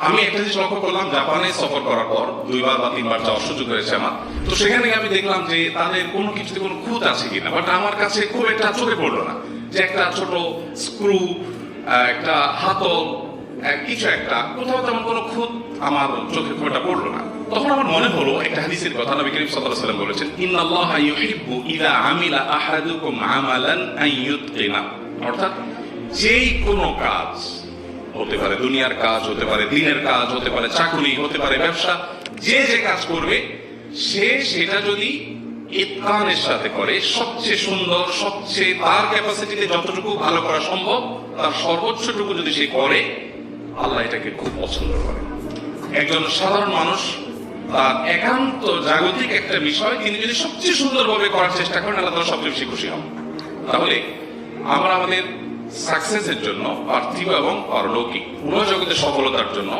আমি একটা জিনিস লক্ষ্য করলাম, জাপানে সফর করার পর 2বার বা 3বার যাওয়ার সুযোগ হয়েছে আমার। তো সেখানে আমি দেখলাম যে তাদের কোনো কিছুতে কোনো খুঁত আছে কিনা, বাট আমার কাছে খুব একটা চোখে পড়লো না যে একটা ছোট স্ক্রু, একটা হাতল, কিছু একটা, কোথাও তেমন কোনো খুঁত আমার চোখে খুব একটা পড়লো না। তখন আমার মনে হলো একটা হাদিসের কথা, নবী করিম সাল্লাল্লাহু আলাইহি ওয়াসাল্লাম বলেছেন, ইন্নাল্লাহা ইউহিব্বু ইযা আমিলা আহাদুকুম আমালান আন ইউতকিনা। অর্থাৎ যেই কোনো কাজ হতে পারে, দুনিয়ার কাজ হতে পারে, দিনের কাজ হতে পারে, চাকরি হতে পারে, ব্যবসা, যে যে কাজ করবে সে সেটা যদি ইতকানের সাথে করে, সবচেয়ে সুন্দর, সবচেয়ে তার ক্যাপাসিটিতে যতটুকু ভালো করা সম্ভব তার সর্বোচ্চটুকু যদি সে করে, আল্লাহ এটাকে খুব পছন্দ করে। একজন সাধারণ মানুষ তার একান্ত জাগতিক একটা বিষয় তিনি যদি সবচেয়ে সুন্দরভাবে করার চেষ্টা করেন, আল্লাহ তাআলা সবচেয়ে বেশি খুশি হন। তাহলে আমরা আমাদের সাকসেসের জন্য, পার্থিব এবং পারলৌকিক উভয় জগতের সফলতার জন্য